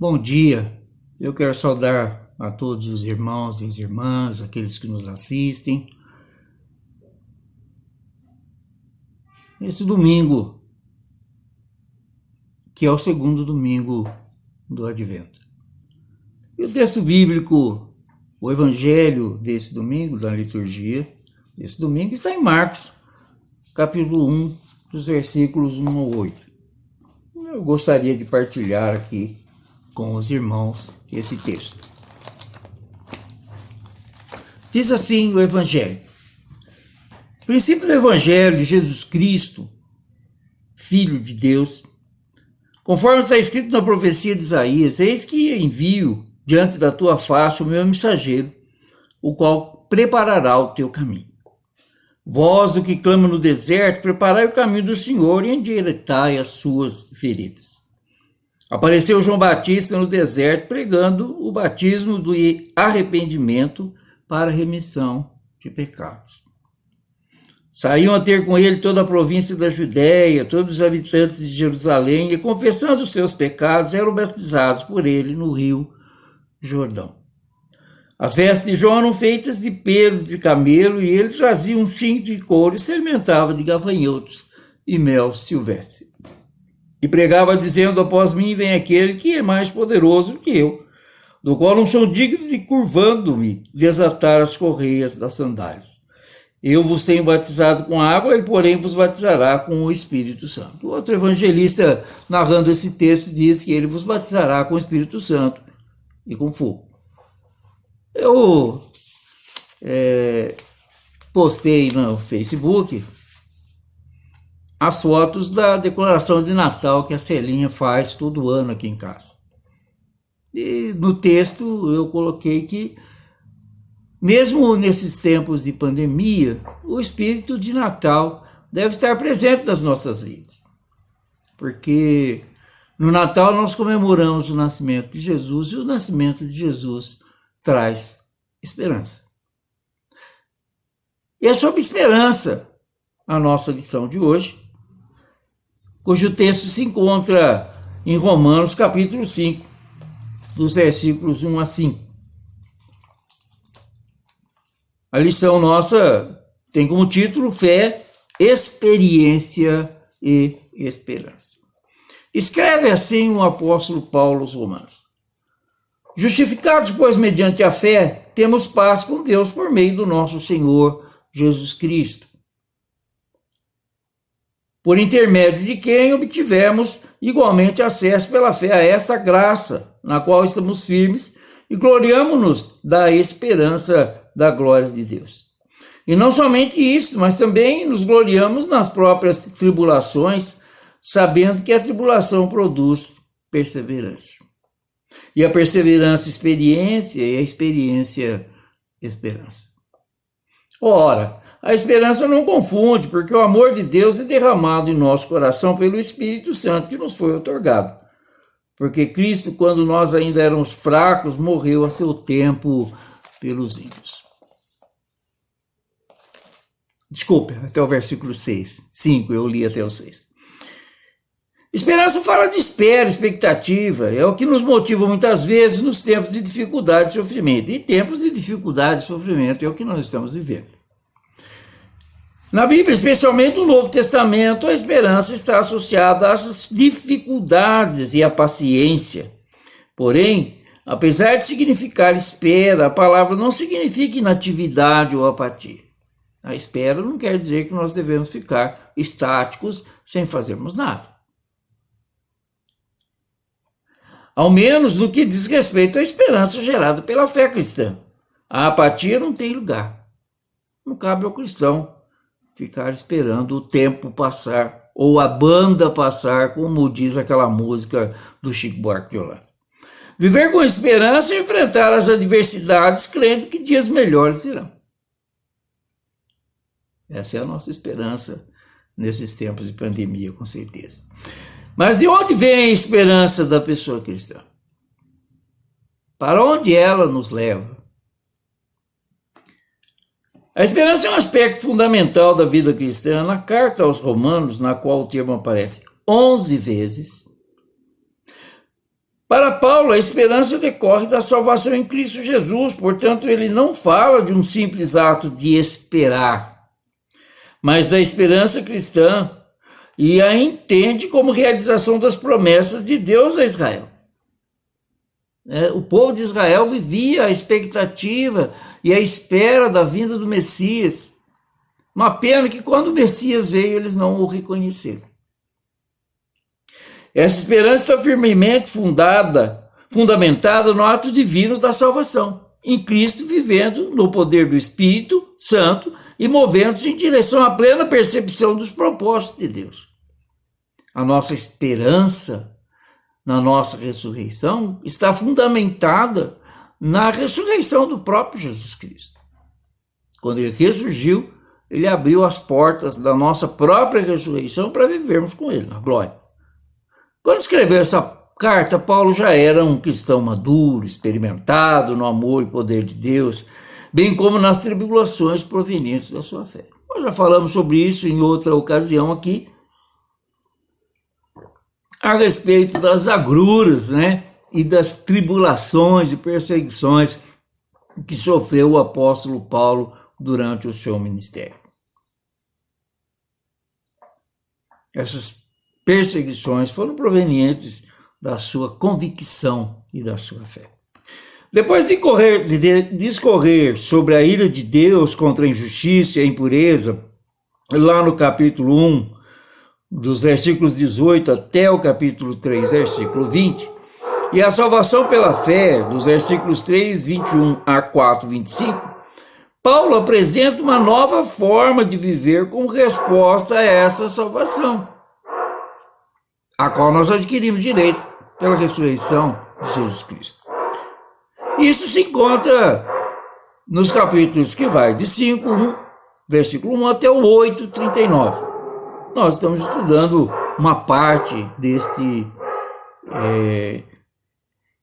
Bom dia, eu quero saudar a todos os irmãos e as irmãs, aqueles que nos assistem. Esse domingo, que é o segundo domingo do Advento. E o texto bíblico, o evangelho desse domingo, da liturgia, desse domingo, está em Marcos, capítulo 1, dos versículos 1 ao 8. Eu gostaria de partilhar aqui com os irmãos esse texto. Diz assim o Evangelho. O princípio do Evangelho de Jesus Cristo, Filho de Deus, conforme está escrito na profecia de Isaías: eis que envio diante da tua face o meu mensageiro, o qual preparará o teu caminho. Vós do que clama no deserto, preparai o caminho do Senhor e endireitai as suas veredas. Apareceu João Batista no deserto pregando o batismo do arrependimento para a remissão de pecados. Saíam a ter com ele toda a província da Judéia, todos os habitantes de Jerusalém, e confessando os seus pecados, eram batizados por ele no rio Jordão. As vestes de João eram feitas de pelo de camelo, e ele trazia um cinto de couro e se alimentava de gafanhotos e mel silvestre. E pregava dizendo: após mim vem aquele que é mais poderoso do que eu, do qual não sou digno de, curvando-me, desatar as correias das sandálias. Eu vos tenho batizado com água, ele, porém, vos batizará com o Espírito Santo. O outro evangelista, narrando esse texto, diz que ele vos batizará com o Espírito Santo e com fogo. Eu postei no Facebook as fotos da decoração de Natal que a Celinha faz todo ano aqui em casa. E no texto eu coloquei que, mesmo nesses tempos de pandemia, o espírito de Natal deve estar presente nas nossas vidas. Porque no Natal nós comemoramos o nascimento de Jesus, e o nascimento de Jesus traz esperança. E é sobre esperança a nossa lição de hoje, cujo texto se encontra em Romanos capítulo 5, dos versículos 1 a 5. A lição nossa tem como título Fé, Experiência e Esperança. Escreve assim o apóstolo Paulo aos Romanos: justificados, pois, mediante a fé, temos paz com Deus por meio do nosso Senhor Jesus Cristo, por intermédio de quem obtivemos igualmente acesso pela fé a essa graça, na qual estamos firmes e gloriamo-nos da esperança da glória de Deus. E não somente isso, mas também nos gloriamos nas próprias tribulações, sabendo que a tribulação produz perseverança. E a perseverança, experiência, e a experiência, esperança. Ora, a esperança não confunde, porque o amor de Deus é derramado em nosso coração pelo Espírito Santo que nos foi outorgado. Porque Cristo, quando nós ainda éramos fracos, morreu a seu tempo pelos ímpios. Desculpe, até o versículo 5, eu li até o 6. Esperança fala de espera, expectativa, é o que nos motiva muitas vezes nos tempos de dificuldade e sofrimento. E tempos de dificuldade e sofrimento é o que nós estamos vivendo. Na Bíblia, especialmente no Novo Testamento, a esperança está associada às dificuldades e à paciência. Porém, apesar de significar espera, a palavra não significa inatividade ou apatia. A espera não quer dizer que nós devemos ficar estáticos sem fazermos nada. Ao menos no que diz respeito à esperança gerada pela fé cristã. A apatia não tem lugar. Não cabe ao cristão ficar esperando o tempo passar, ou a banda passar, como diz aquela música do Chico Buarque de Holanda. Viver com esperança e enfrentar as adversidades, crendo que dias melhores virão. Essa é a nossa esperança nesses tempos de pandemia, com certeza. Mas de onde vem a esperança da pessoa cristã? Para onde ela nos leva? A esperança é um aspecto fundamental da vida cristã. Na carta aos Romanos, na qual o termo aparece 11 vezes, Para Paulo, a esperança decorre da salvação em Cristo Jesus, portanto, ele não fala de um simples ato de esperar, mas da esperança cristã, e a entende como realização das promessas de Deus a Israel. O povo de Israel vivia a expectativa e a espera da vinda do Messias. Uma pena que quando o Messias veio, eles não o reconheceram. Essa esperança está firmemente fundamentada no ato divino da salvação, em Cristo vivendo no poder do Espírito Santo e movendo-se em direção à plena percepção dos propósitos de Deus. A nossa esperança na nossa ressurreição está fundamentada na ressurreição do próprio Jesus Cristo. Quando ele ressurgiu, ele abriu as portas da nossa própria ressurreição para vivermos com ele na glória. Quando escreveu essa carta, Paulo já era um cristão maduro, experimentado no amor e poder de Deus, bem como nas tribulações provenientes da sua fé. Nós já falamos sobre isso em outra ocasião aqui, a respeito das agruras, e das tribulações e perseguições que sofreu o apóstolo Paulo durante o seu ministério. Essas perseguições foram provenientes da sua convicção e da sua fé. Depois de discorrer sobre a ira de Deus contra a injustiça e a impureza, lá no capítulo 1, dos versículos 18 até o capítulo 3, versículo 20, e a salvação pela fé, dos versículos 3, 21 a 4, 25, Paulo apresenta uma nova forma de viver como resposta a essa salvação, a qual nós adquirimos direito pela ressurreição de Jesus Cristo. Isso se encontra nos capítulos que vai de 5, versículo 1 até o 8, 39. Nós estamos estudando uma parte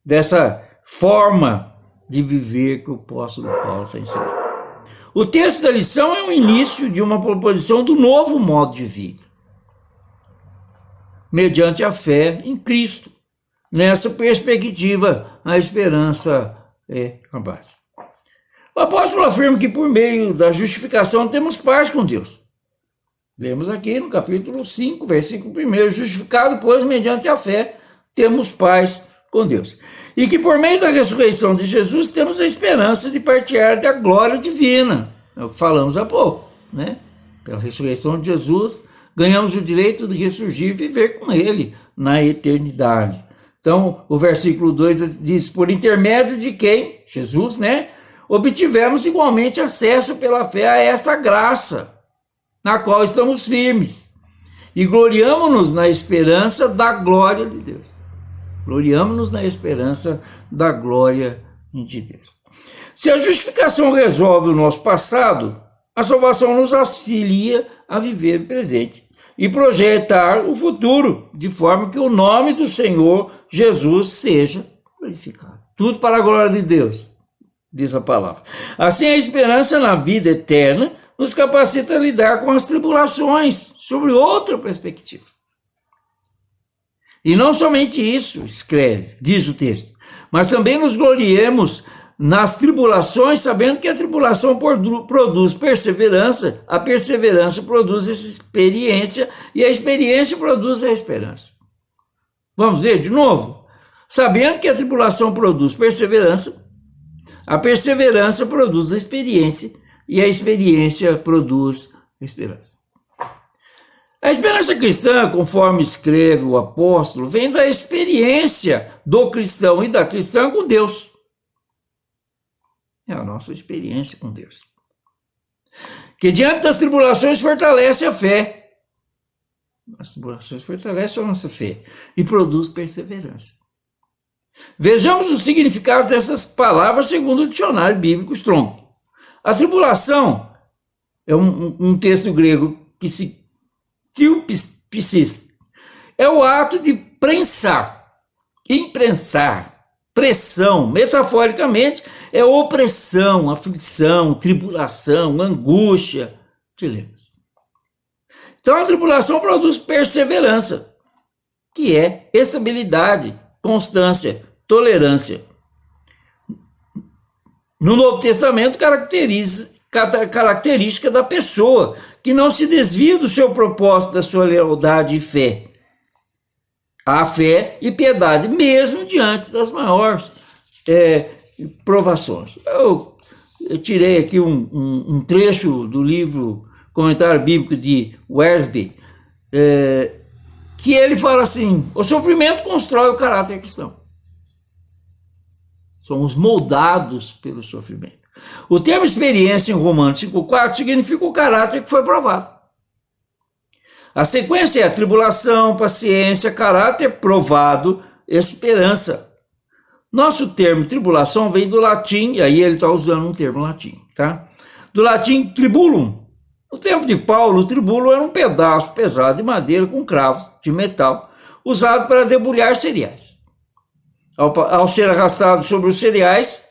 dessa forma de viver que o apóstolo Paulo está ensinando. O texto da lição é o início de uma proposição do novo modo de vida, mediante a fé em Cristo. Nessa perspectiva, a esperança é a base. O apóstolo afirma que por meio da justificação temos paz com Deus. Lemos aqui no capítulo 5, versículo 1, justificado, pois, mediante a fé, temos paz com Deus. E que por meio da ressurreição de Jesus, temos a esperança de partilhar da glória divina. É o que falamos há pouco, Pela ressurreição de Jesus, ganhamos o direito de ressurgir e viver com ele na eternidade. Então, o versículo 2 diz, por intermédio de quem? Jesus, obtivemos igualmente acesso pela fé a essa graça, na qual estamos firmes, e gloriamo-nos na esperança da glória de Deus. Gloriamo-nos na esperança da glória de Deus. Se a justificação resolve o nosso passado, a salvação nos auxilia a viver o presente e projetar o futuro, de forma que o nome do Senhor Jesus seja glorificado. Tudo para a glória de Deus, diz a palavra. Assim, a esperança na vida eterna nos capacita a lidar com as tribulações sobre outra perspectiva. E não somente isso, diz o texto, mas também nos gloriemos nas tribulações, sabendo que a tribulação produz perseverança, a perseverança produz essa experiência, e a experiência produz a esperança. Vamos ver de novo? Sabendo que a tribulação produz perseverança, a perseverança produz a experiência, e a experiência produz a esperança. A esperança cristã, conforme escreve o apóstolo, vem da experiência do cristão e da cristã com Deus. É a nossa experiência com Deus. Que diante das tribulações fortalece a fé. As tribulações fortalecem a nossa fé e produz perseverança. Vejamos o significado dessas palavras segundo o dicionário bíblico Strong. A tribulação é um texto grego que se é o ato de imprensar, pressão, metaforicamente, é opressão, aflição, tribulação, angústia, dilemas. Então a tribulação produz perseverança, que é estabilidade, constância, tolerância. No Novo Testamento, característica da pessoa que não se desvia do seu propósito, da sua lealdade e fé. Há fé e piedade, mesmo diante das maiores provações. Eu tirei aqui um trecho do livro Comentário Bíblico de Wersby, que ele fala assim: o sofrimento constrói o caráter cristão. Somos moldados pelo sofrimento. O termo experiência em Romanos 5,4 significa o caráter que foi provado. A sequência é tribulação, paciência, caráter provado, esperança. Nosso termo tribulação vem do latim, e aí ele está usando um termo latim, tá? Do latim tribulum. No tempo de Paulo, o tribulo era um pedaço pesado de madeira com cravos de metal, usado para debulhar cereais. Ao ser arrastado sobre os cereais,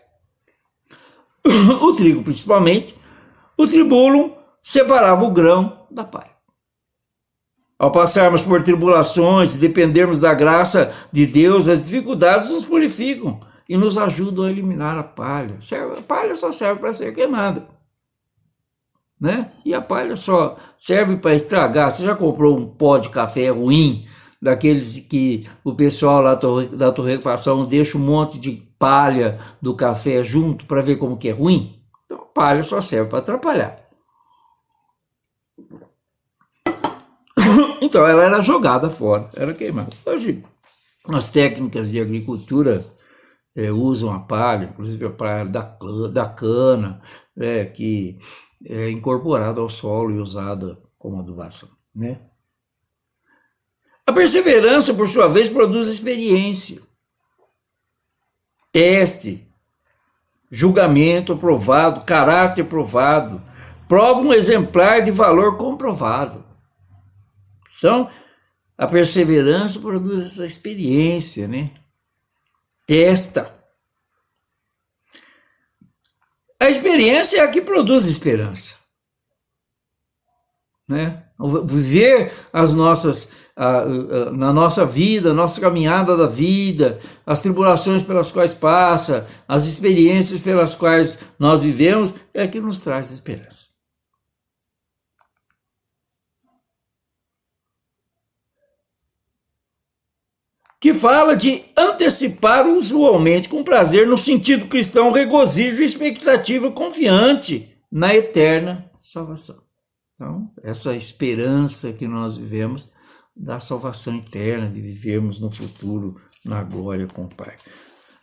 o trigo principalmente, o tribulum separava o grão da palha. Ao passarmos por tribulações e dependermos da graça de Deus, as dificuldades nos purificam e nos ajudam a eliminar a palha. A palha só serve para ser queimada, né? E a palha só serve para estragar. Você já comprou um pó de café ruim, daqueles que o pessoal lá da torrefação deixa um monte de palha do café junto para ver como que é ruim? Então, a palha só serve para atrapalhar. Então, ela era jogada fora, era queimada. Hoje, as técnicas de agricultura usam a palha, inclusive a palha da cana, que é incorporada ao solo e usada como adubação, né? A perseverança, por sua vez, produz experiência, teste, julgamento aprovado, caráter provado, prova um exemplar de valor comprovado. Então, a perseverança produz essa experiência, né? Testa. A experiência é a que produz esperança, né? Viver na nossa vida, nossa caminhada da vida, as tribulações pelas quais passa, as experiências pelas quais nós vivemos, é que nos traz esperança. Que fala de antecipar usualmente com prazer, no sentido cristão, regozijo e expectativa confiante na eterna salvação. Então, essa esperança que nós vivemos da salvação eterna, de vivermos no futuro, na glória com o Pai.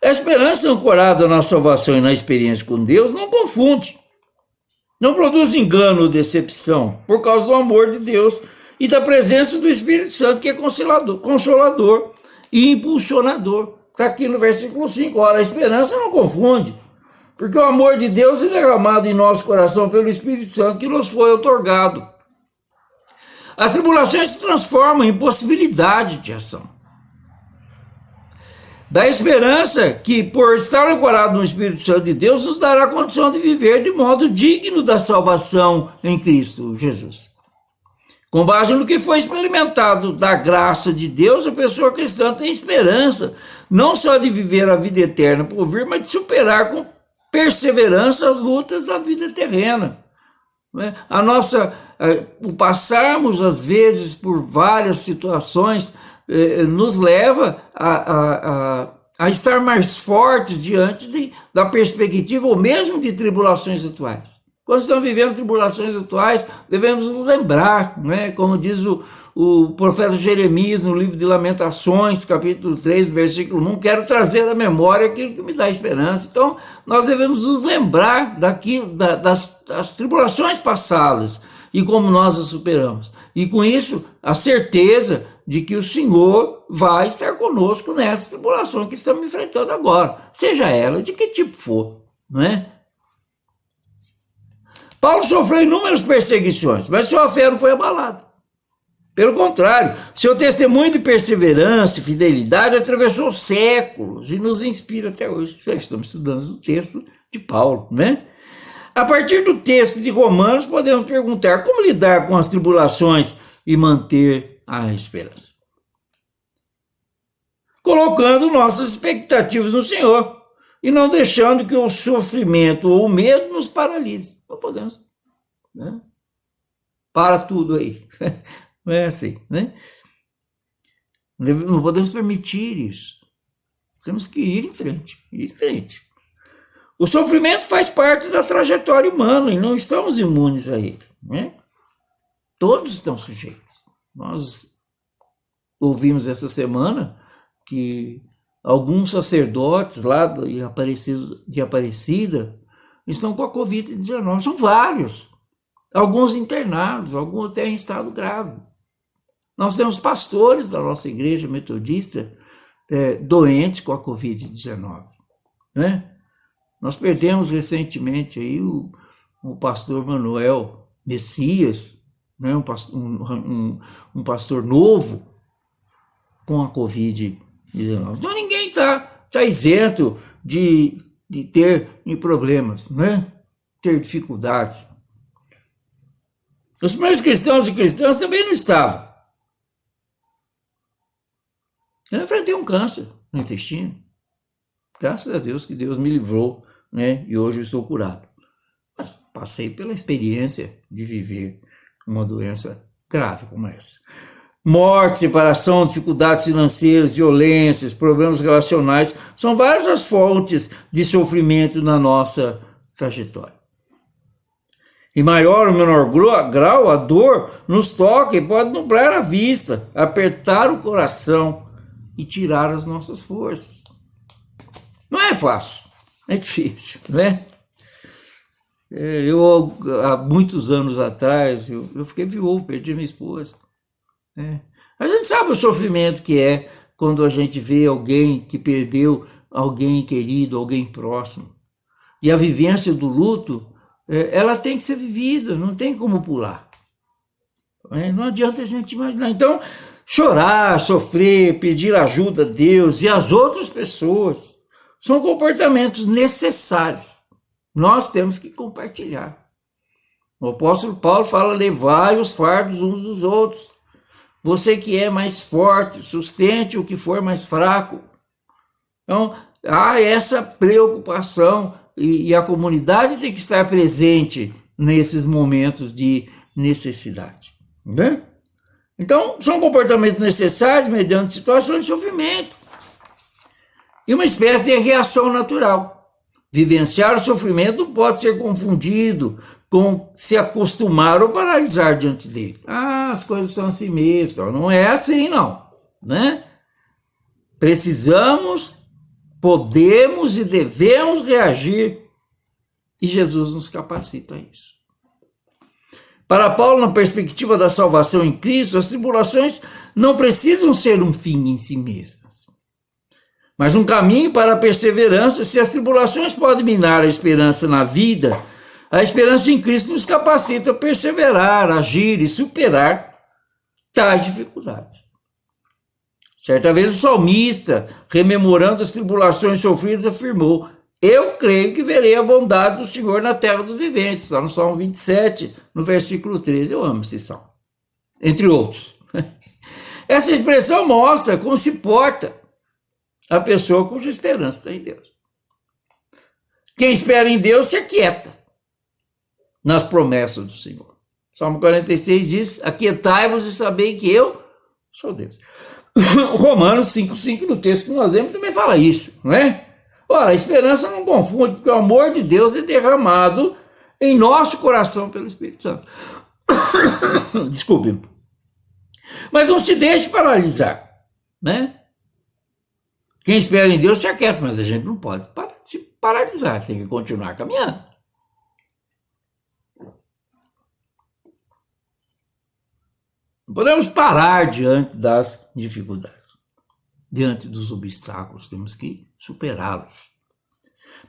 A esperança ancorada na salvação e na experiência com Deus não confunde, não produz engano ou decepção, por causa do amor de Deus e da presença do Espírito Santo, que é consolador e impulsionador. Está aqui no versículo 5. Ora, a esperança não confunde, porque o amor de Deus é derramado em nosso coração pelo Espírito Santo que nos foi outorgado. As tribulações se transformam em possibilidade de ação. Da esperança que, por estar ancorado no Espírito Santo de Deus, nos dará a condição de viver de modo digno da salvação em Cristo Jesus. Com base no que foi experimentado da graça de Deus, a pessoa cristã tem esperança, não só de viver a vida eterna por vir, mas de superar com perseverança as lutas da vida terrena. O passarmos, às vezes, por várias situações, nos leva a estar mais fortes diante da perspectiva, ou mesmo de tribulações atuais. Quando estamos vivendo tribulações atuais, devemos nos lembrar, né? Como diz o profeta Jeremias no livro de Lamentações, capítulo 3, versículo 1, quero trazer à memória aquilo que me dá esperança. Então, nós devemos nos lembrar das tribulações passadas e como nós as superamos. E com isso, a certeza de que o Senhor vai estar conosco nessa tribulação que estamos enfrentando agora, seja ela de que tipo for, não é? Paulo sofreu inúmeras perseguições, mas sua fé não foi abalada. Pelo contrário, seu testemunho de perseverança e fidelidade atravessou séculos e nos inspira até hoje. Já estamos estudando o texto de Paulo, né? A partir do texto de Romanos, podemos perguntar como lidar com as tribulações e manter a esperança. colocando nossas expectativas no Senhor e não deixando que o sofrimento ou o medo nos paralise. Não podemos, né? Para tudo aí. Não é assim, né? Não podemos permitir isso. Temos que ir em frente, ir em frente. O sofrimento faz parte da trajetória humana e não estamos imunes a ele, né? Todos estão sujeitos. Nós ouvimos essa semana que alguns sacerdotes lá de Aparecida estão com a Covid-19. São vários. Alguns internados, alguns até em estado grave. Nós temos pastores da nossa igreja metodista doentes com a Covid-19. Né? Nós perdemos recentemente aí o pastor Manuel Messias, né? um pastor novo com a Covid-19. Então ninguém está isento de ter problemas, né? Ter dificuldades. Os primeiros cristãos e cristãs também não estavam. Eu enfrentei um câncer no intestino. Graças a Deus que Deus me livrou, né? E hoje eu estou curado. Mas passei pela experiência de viver uma doença grave como essa. Morte, separação, dificuldades financeiras, violências, problemas relacionais, são várias as fontes de sofrimento na nossa trajetória. Em maior ou menor grau, a dor nos toca e pode nublar a vista, apertar o coração e tirar as nossas forças. Não é fácil, é difícil, né? Eu, há muitos anos atrás, eu fiquei viúvo, perdi minha esposa. Né? A gente sabe o sofrimento que é quando a gente vê alguém que perdeu alguém querido, alguém próximo. E a vivência do luto, ela tem que ser vivida, não tem como pular. Não adianta a gente imaginar. Então, chorar, sofrer, pedir ajuda a Deus e às outras pessoas são comportamentos necessários. Nós temos que compartilhar. O apóstolo Paulo fala: levai os fardos uns dos outros. Você que é mais forte, sustente o que for mais fraco. Então, há essa preocupação e a comunidade tem que estar presente nesses momentos de necessidade. Né? Então, são comportamentos necessários mediante situações de sofrimento. E uma espécie de reação natural. Vivenciar o sofrimento não pode ser confundido com se acostumar ou paralisar diante dele. As coisas são assim mesmo. Não é assim, não. Né? Precisamos, podemos e devemos reagir. E Jesus nos capacita a isso. Para Paulo, na perspectiva da salvação em Cristo, as tribulações não precisam ser um fim em si mesmas, mas um caminho para a perseverança. Se as tribulações podem minar a esperança na vida, a esperança em Cristo nos capacita a perseverar, agir e superar tais dificuldades. Certa vez o salmista, rememorando as tribulações sofridas, afirmou: eu creio que verei a bondade do Senhor na terra dos viventes. Está no Salmo 27, no versículo 13. Eu amo esse salmo. Entre outros. Essa expressão mostra como se porta a pessoa cuja esperança está em Deus. Quem espera em Deus se aquieta nas promessas do Senhor. Salmo 46 diz: aquietai-vos e sabei que eu sou Deus. Romanos 5,5, no texto que nós lemos, também fala isso, não é? Ora, a esperança não confunde, porque o amor de Deus é derramado em nosso coração pelo Espírito Santo. Desculpe. Mas não se deixe paralisar, né? Quem espera em Deus se aquieta, mas a gente não pode se paralisar, tem que continuar caminhando. Não podemos parar diante das dificuldades. Diante dos obstáculos, temos que superá-los.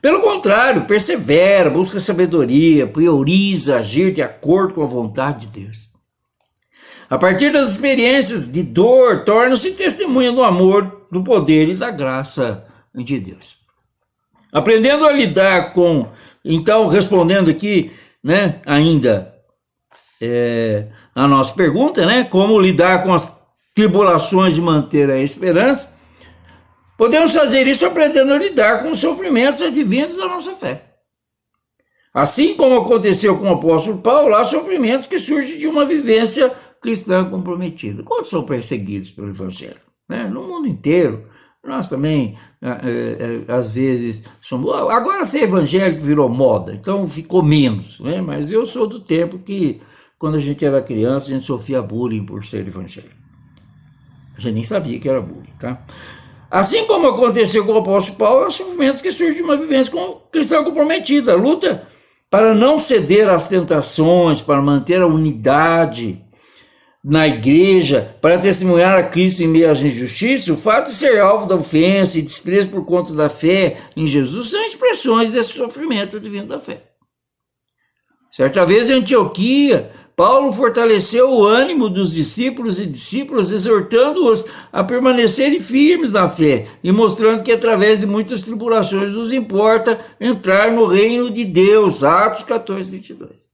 Pelo contrário, persevera, busca sabedoria, prioriza agir de acordo com a vontade de Deus. A partir das experiências de dor, torna-se testemunha do amor, do poder e da graça de Deus. Aprendendo a lidar com, então, respondendo aqui, né, ainda a nossa pergunta, né, como lidar com as tribulações de manter a esperança, Podemos fazer isso aprendendo a lidar com os sofrimentos advindos da nossa fé. Assim como aconteceu com o apóstolo Paulo, há sofrimentos que surgem de uma vivência cristã comprometida. Quantos são perseguidos pelo Evangelho? Né? No mundo inteiro. Nós também, às vezes, somos... Agora ser evangélico virou moda, então ficou menos. Né? Mas eu sou do tempo que, quando a gente era criança, a gente sofria bullying por ser evangélico. A gente nem sabia que era bullying, tá? Assim como aconteceu com o apóstolo Paulo, há sofrimentos que surgem de uma vivência cristã comprometida. A luta para não ceder às tentações, para manter a unidade na igreja, para testemunhar a Cristo em meio às injustiças, o fato de ser alvo da ofensa e desprezo por conta da fé em Jesus são expressões desse sofrimento advindo da fé. Certa vez em Antioquia, Paulo fortaleceu o ânimo dos discípulos e discípulas, exortando-os a permanecerem firmes na fé e mostrando que através de muitas tribulações nos importa entrar no reino de Deus. Atos 14, 22.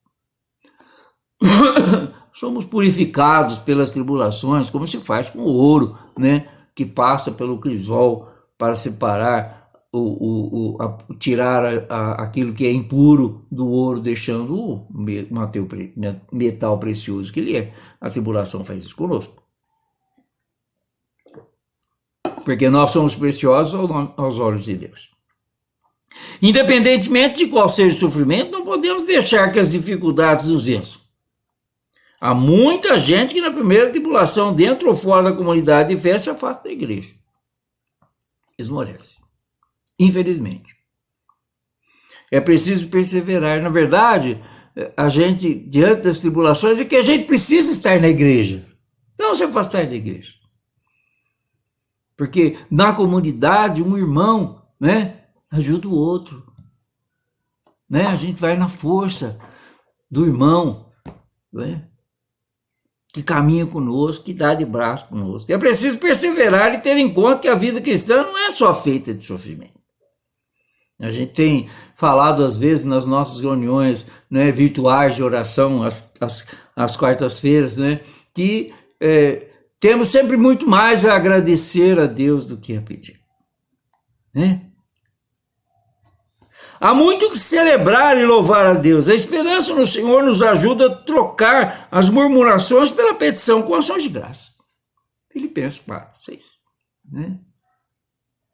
Somos purificados pelas tribulações, como se faz com o ouro, né, que passa pelo crisol para separar, tirar aquilo que é impuro do ouro, deixando o metal precioso que ele é. A tribulação faz isso conosco. Porque nós somos preciosos aos olhos de Deus. Independentemente de qual seja o sofrimento, não podemos deixar que as dificuldades nos vençam. Há muita gente que na primeira tribulação, dentro ou fora da comunidade de fé, se afasta da igreja. Esmorece. Infelizmente. É preciso perseverar. Na verdade, a gente, diante das tribulações, é que a gente precisa estar na igreja. Não se afastar da igreja. Porque na comunidade, um irmão, né, ajuda o outro. Né? A gente vai na força do irmão, né, que caminha conosco, que dá de braço conosco. É preciso perseverar e ter em conta que a vida cristã não é só feita de sofrimento. A gente tem falado, às vezes, nas nossas reuniões, né, virtuais de oração, às quartas-feiras, né, que temos sempre muito mais a agradecer a Deus do que a pedir. Né? Há muito que celebrar e louvar a Deus. A esperança no Senhor nos ajuda a trocar as murmurações pela petição com ações de graça. Filipenses 4, 6. Né?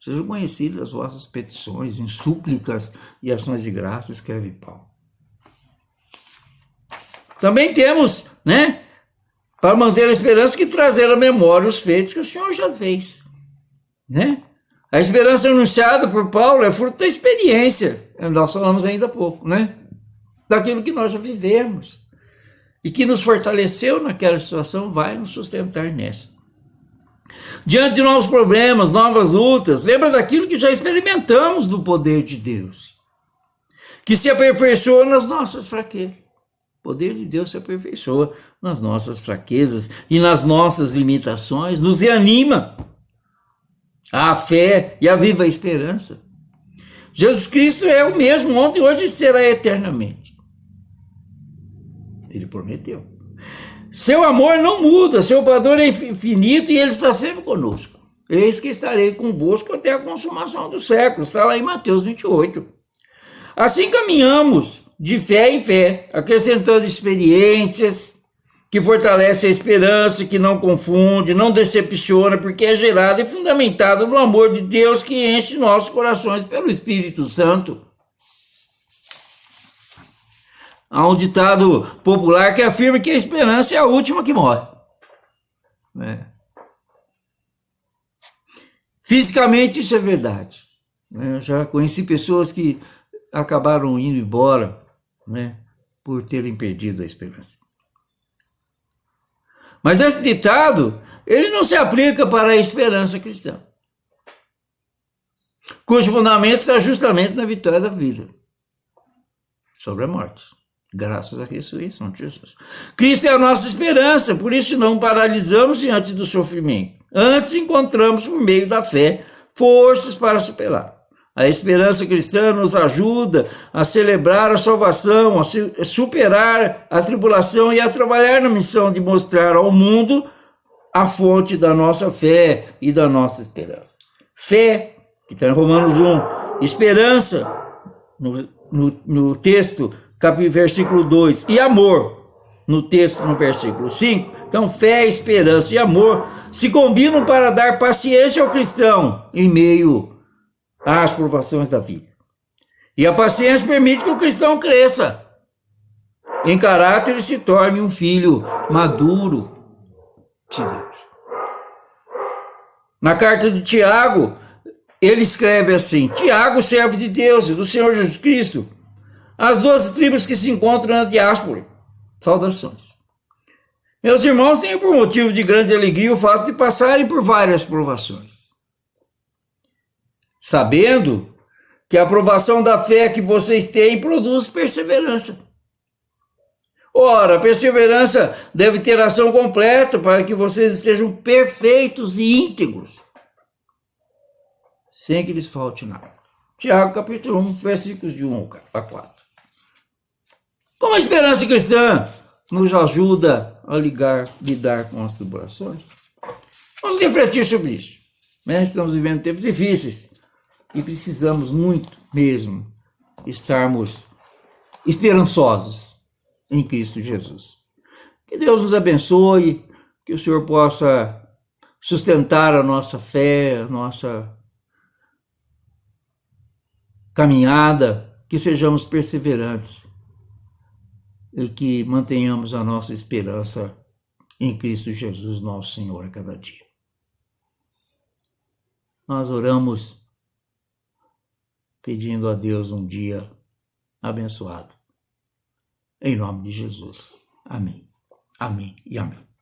Sejam conhecidas as vossas petições em súplicas e ações de graça, escreve Paulo. Também temos, né, para manter a esperança, que trazer à memória os feitos que o Senhor já fez. Né? A esperança anunciada por Paulo é fruto da experiência, nós falamos ainda há pouco, né? Daquilo que nós já vivemos. E que nos fortaleceu naquela situação, vai nos sustentar nessa. Diante de novos problemas, novas lutas, lembra daquilo que já experimentamos do poder de Deus, que se aperfeiçoa nas nossas fraquezas. O poder de Deus se aperfeiçoa nas nossas fraquezas e nas nossas limitações, nos reanima a fé e a viva esperança. Jesus Cristo é o mesmo ontem, hoje e será eternamente. Ele prometeu. Seu amor não muda, seu padrão é infinito e ele está sempre conosco. Eis que estarei convosco até a consumação do século. Está lá em Mateus 28. Assim caminhamos de fé em fé, acrescentando experiências que fortalecem a esperança, que não confunde, não decepciona, porque é gerada e fundamentada no amor de Deus que enche nossos corações pelo Espírito Santo. Há um ditado popular que afirma que a esperança é a última que morre. Fisicamente isso é verdade. Eu já conheci pessoas que acabaram indo embora, né, por terem perdido a esperança. Mas esse ditado, ele não se aplica para a esperança cristã, cujo fundamento está justamente na vitória da vida sobre a morte, graças à ressurreição de Jesus. Cristo é a nossa esperança, por isso não paralisamos diante do sofrimento. Antes encontramos, por meio da fé, forças para superar. A esperança cristã nos ajuda a celebrar a salvação, a superar a tribulação e a trabalhar na missão de mostrar ao mundo a fonte da nossa fé e da nossa esperança. fé, que está em Romanos 1, esperança, no texto, versículo 2, e amor, no texto, no versículo 5. Então, fé, esperança e amor se combinam para dar paciência ao cristão em meio às provações da vida. E a paciência permite que o cristão cresça em caráter e se torne um filho maduro de Deus. Na carta de Tiago, ele escreve assim: Tiago, servo de Deus e do Senhor Jesus Cristo, as 12 tribos que se encontram na diáspora, saudações. Meus irmãos, tenho por motivo de grande alegria o fato de passarem por várias provações, sabendo que a provação da fé que vocês têm produz perseverança. Ora, a perseverança deve ter ação completa para que vocês estejam perfeitos e íntegros, sem que lhes falte nada. Tiago, capítulo 1, versículos de 1 a 4. Como a esperança cristã nos ajuda a lidar com as tribulações? Vamos refletir sobre isso. Estamos vivendo tempos difíceis e precisamos muito mesmo estarmos esperançosos em Cristo Jesus. Que Deus nos abençoe, que o Senhor possa sustentar a nossa fé, a nossa caminhada, que sejamos perseverantes e que mantenhamos a nossa esperança em Cristo Jesus, nosso Senhor, a cada dia. Nós oramos pedindo a Deus um dia abençoado. Em nome de Jesus. Amém. Amém e amém.